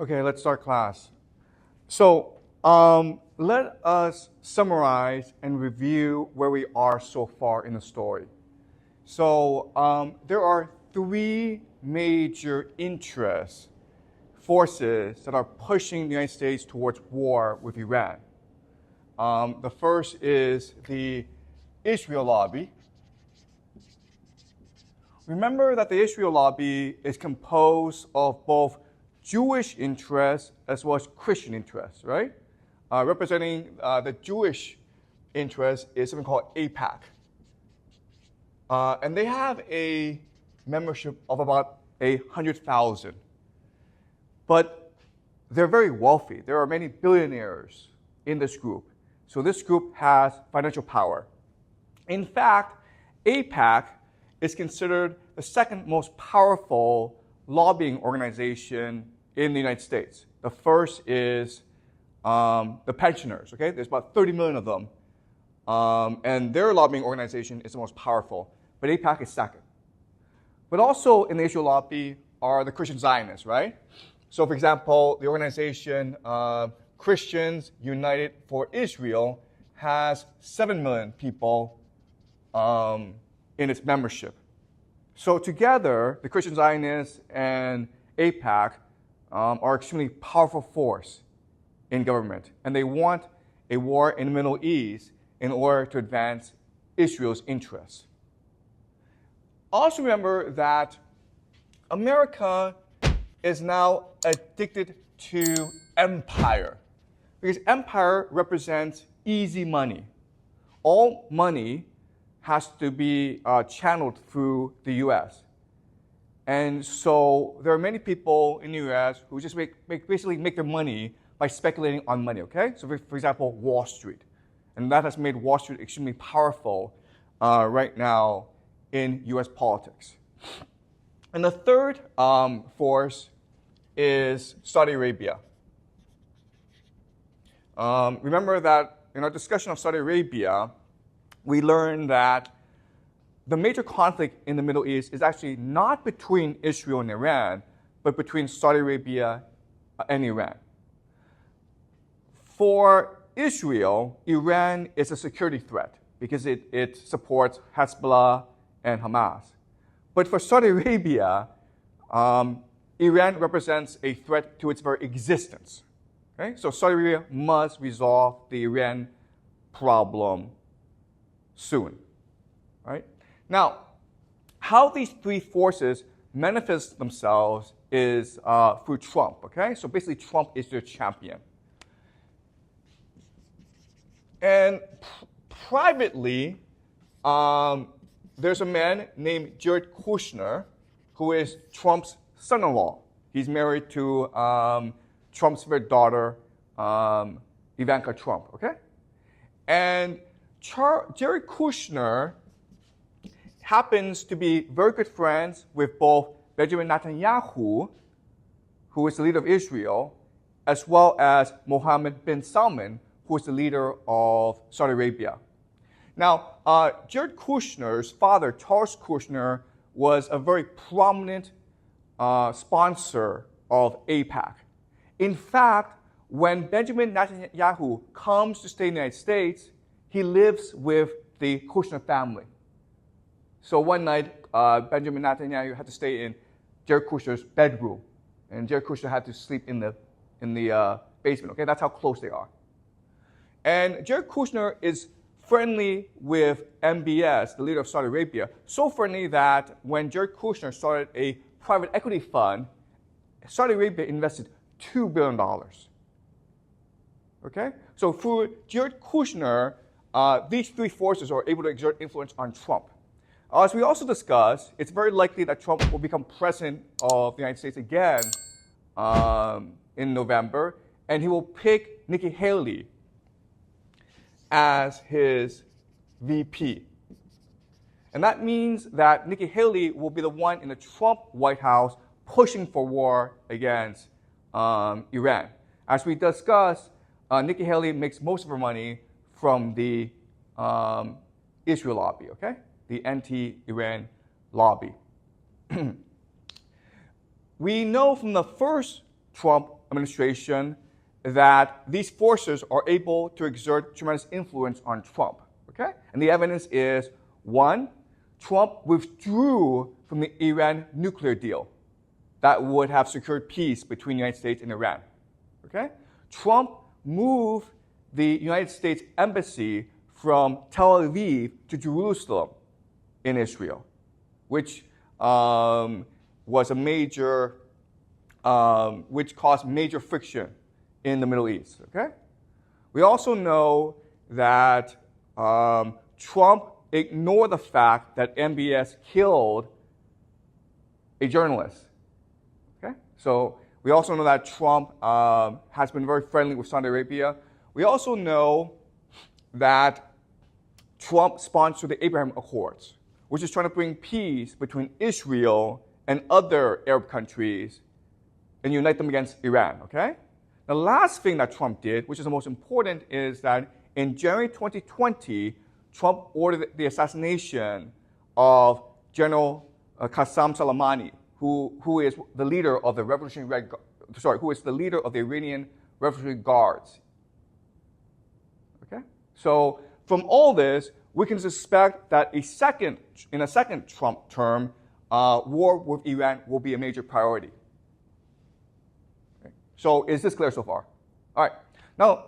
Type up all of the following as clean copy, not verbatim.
Okay, let's start class. So let us summarize and review where we are so far in the story. So there are three major interests, forces that are pushing the United States towards war with Iran. The first is the Israel lobby. Remember that the Israel lobby is composed of both Jewish interests as well as Christian interests, right? Representing the Jewish interest is something called AIPAC. And they have a membership of about 100,000. But they're very wealthy. There are many billionaires in this group. So this group has financial power. In fact, AIPAC is considered the second most powerful lobbying organization in the United States. The first is the pensioners, okay? There's about 30 million of them. And their lobbying organization is the most powerful. But AIPAC is second. But also in the Israel lobby are the Christian Zionists, right? So for example, the organization Christians United for Israel has 7 million people in its membership. So together, the Christian Zionists and AIPAC are extremely powerful force in government. And they want a war in the Middle East in order to advance Israel's interests. Also remember that America is now addicted to empire, because empire represents easy money. All money has to be channeled through the U.S. And so there are many people in the U.S. who just basically make their money by speculating on money, okay? So for example, Wall Street. And that has made Wall Street extremely powerful right now in U.S. politics. And the third force is Saudi Arabia. Remember that in our discussion of Saudi Arabia, we learned that the major conflict in the Middle East is actually not between Israel and Iran, but between Saudi Arabia and Iran. For Israel, Iran is a security threat because it supports Hezbollah and Hamas. But for Saudi Arabia, Iran represents a threat to its very existence. Okay? So Saudi Arabia must resolve the Iran problem soon. Right? Now, how these three forces manifest themselves is through Trump. Okay? So basically, Trump is their champion. And privately, there's a man named Jared Kushner, who is Trump's son-in-law. He's married to Trump's favorite daughter, Ivanka Trump, okay? And Jared Kushner happens to be very good friends with both Benjamin Netanyahu, who is the leader of Israel, as well as Mohammed bin Salman, who is the leader of Saudi Arabia. Now, Jared Kushner's father, Charles Kushner, was a very prominent sponsor of AIPAC. In fact, when Benjamin Netanyahu comes to stay in the United States, he lives with the Kushner family. So one night, Benjamin Netanyahu had to stay in Jared Kushner's bedroom, and Jared Kushner had to sleep in the basement. Okay, that's how close they are. And Jared Kushner is friendly with MBS, the leader of Saudi Arabia, so friendly that when Jared Kushner started a private equity fund, Saudi Arabia invested $2 billion. Okay? So through Jared Kushner, these three forces are able to exert influence on Trump. As we also discussed, it's very likely that Trump will become president of the United States again in November, and he will pick Nikki Haley as his VP. And that means that Nikki Haley will be the one in the Trump White House pushing for war against Iran. As we discussed, Nikki Haley makes most of her money from the Israel lobby, okay? The anti-Iran lobby. We know from the first Trump administration that these forces are able to exert tremendous influence on Trump. Okay? And the evidence is, one, Trump withdrew from the Iran nuclear deal that would have secured peace between the United States and Iran. Okay? Trump moved the United States Embassy from Tel Aviv to Jerusalem in Israel, which was a major, which caused major friction in the Middle East. Okay? We also know that Trump ignored the fact that MBS killed a journalist. Okay? So we also know that Trump has been very friendly with Saudi Arabia. We also know that Trump sponsored the Abraham Accords, which is trying to bring peace between Israel and other Arab countries and unite them against Iran. Okay? The last thing that Trump did, which is the most important, is that in January 2020, Trump ordered the assassination of General Qasem Soleimani, who is the leader of the who is the leader of the Iranian Revolutionary Guards. Okay? So from all this, we can suspect that in a second Trump term, war with Iran will be a major priority. Okay? So is this clear so far? All right. Now,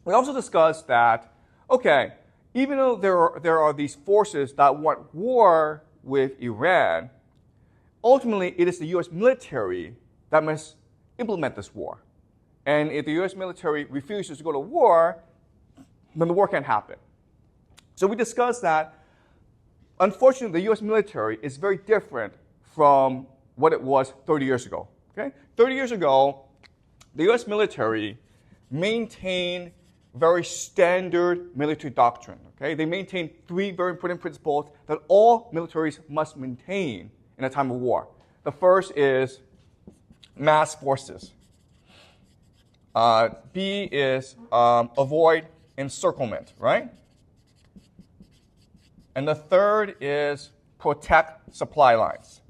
we also discussed that, okay, even though there are these forces that want war with Iran, ultimately it is the U.S. military that must implement this war. And if the U.S. military refuses to go to war, then the war can't happen. So we discussed that, unfortunately, the U.S. military is very different from what it was 30 years ago. Okay? 30 years ago, the U.S. military maintained very standard military doctrine. Okay? They maintain three very important principles that all militaries must maintain in a time of war. The first is mass forces. B is avoid encirclement, right? And the third is protect supply lines.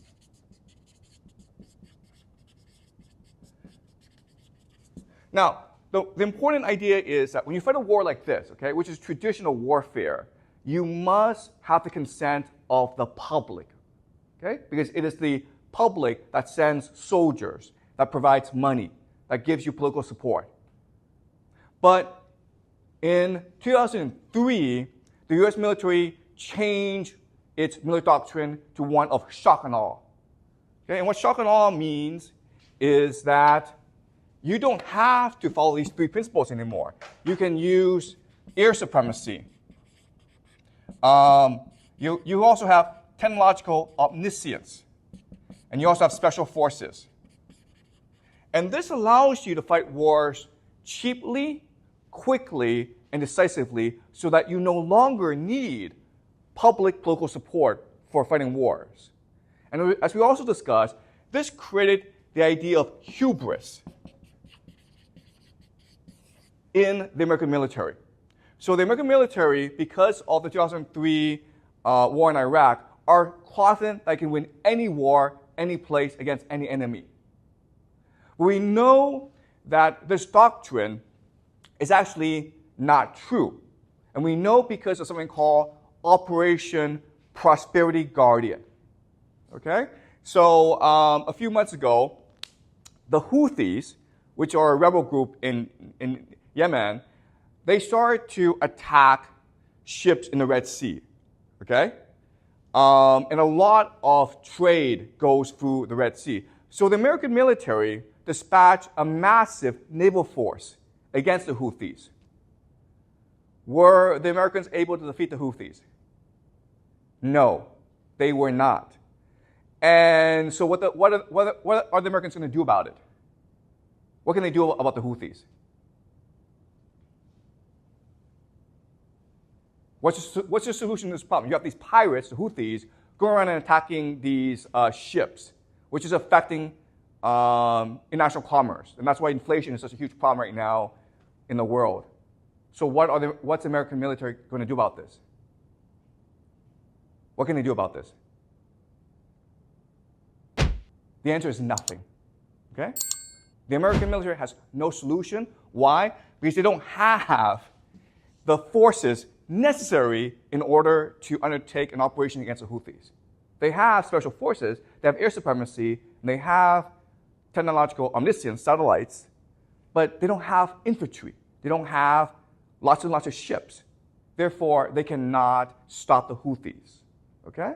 Now, the important idea is that when you fight a war like this, okay, which is traditional warfare, you must have the consent of the public, okay? Because it is the public that sends soldiers, that provides money, that gives you political support. But in 2003, the U.S. military changed its military doctrine to one of shock and awe. Okay? And what shock and awe means is that you don't have to follow these three principles anymore. You can use air supremacy. You also have technological omniscience. And you also have special forces. And this allows you to fight wars cheaply, quickly, and decisively so that you no longer need public political support for fighting wars. And as we also discussed, this created the idea of hubris in the American military. So the American military, because of the 2003 war in Iraq, are confident they can win any war, any place, against any enemy. We know that this doctrine is actually not true. And we know because of something called Operation Prosperity Guardian. Okay? So a few months ago, the Houthis, which are a rebel group in Yemen, they started to attack ships in the Red Sea. Okay? And a lot of trade goes through the Red Sea. So the American military dispatched a massive naval force against the Houthis. Were the Americans able to defeat the Houthis? No, they were not. And so what are the Americans going to do about it? What can they do about the Houthis? What's the solution to this problem? You have these pirates, the Houthis, going around and attacking th's ships, which is affecting international commerce. And that's why inflation is such a huge problem right now in the world. So what's the American military going to do about this? What can they do about this? The answer is nothing. Okay? The The American military has no solution. Why? Because they don't have the forces necessary in order to undertake an operation against the Houthis. They have special forces, they have air supremacy, and they have technological omniscience, satellites, but they don't have infantry. They don't have lots and lots of ships. Therefore, they cannot stop the Houthis. Okay?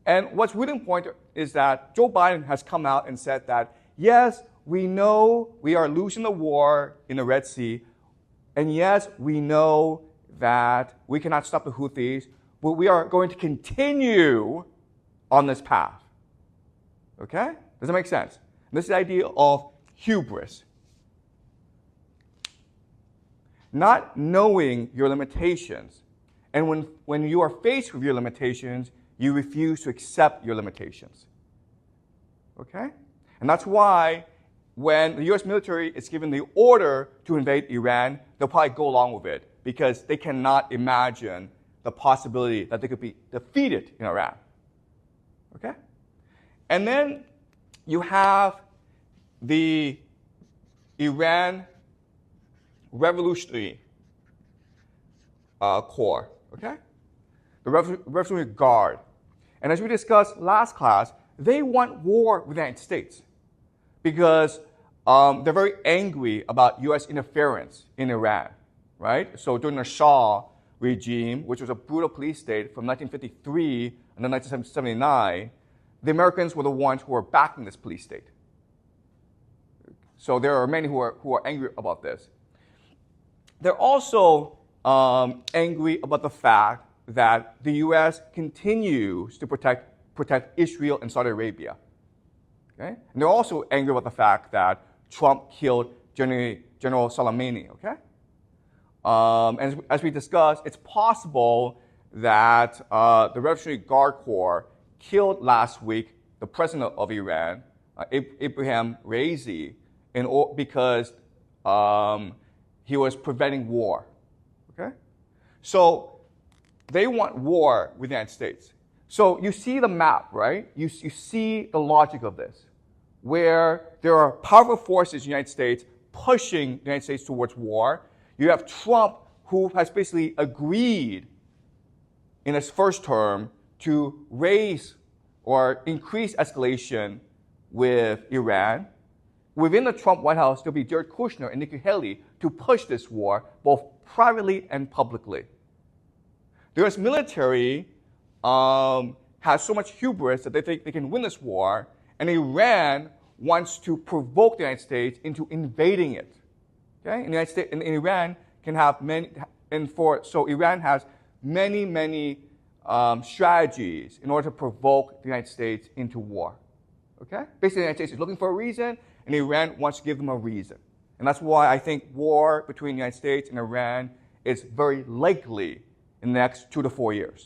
And what's really important is that Joe Biden has come out and said that, yes, we know we are losing the war in the Red Sea, and yes, we know that we cannot stop the Houthis, but we are going to continue on this path. Okay? Does that make sense? This is the idea of hubris. Not knowing your limitations. And when you are faced with your limitations, you refuse to accept your limitations. Okay? And that's why when the US military is given the order to invade Iran, they'll probably go along with it because they cannot imagine the possibility that they could be defeated in Iran. Okay? And then you have the Iran Revolutionary Corps, okay? The Revolutionary Guard. And as we discussed last class, they want war with the United States because they're very angry about U.S. interference in Iran, right? So during the Shah regime, which was a brutal police state from 1953 until 1979, the Americans were the ones who were backing this police state. So there are many who are angry about this. They're also angry about the fact that the U.S. continues to protect Israel and Saudi Arabia. Okay? And they're also angry about the fact that Trump killed General Soleimani. Okay? And as we discussed, it's possible that the Revolutionary Guard Corps killed last week the president of Iran, Ibrahim Raisi, because he was preventing war. Okay? So they want war with the United States. So you see the map, right? You see the logic of this, where there are powerful forces in the United States pushing the United States towards war. You have Trump, who has basically agreed in his first term to raise or increase escalation with Iran. Within the Trump White House, there'll be Jared Kushner and Nikki to push this war, both privately and publicly. The U.S. military has so much hubris that they think they can win this war, and Iran wants to provoke the United States into invading it. Okay? And the United States and Iran can have many, so Iran has many strategies in order to provoke the United States into war. Okay? Basically, the United States is looking for a reason, and Iran wants to give them a reason. And that's why I think war between the United States and Iran is very likely in the next 2 to 4 years.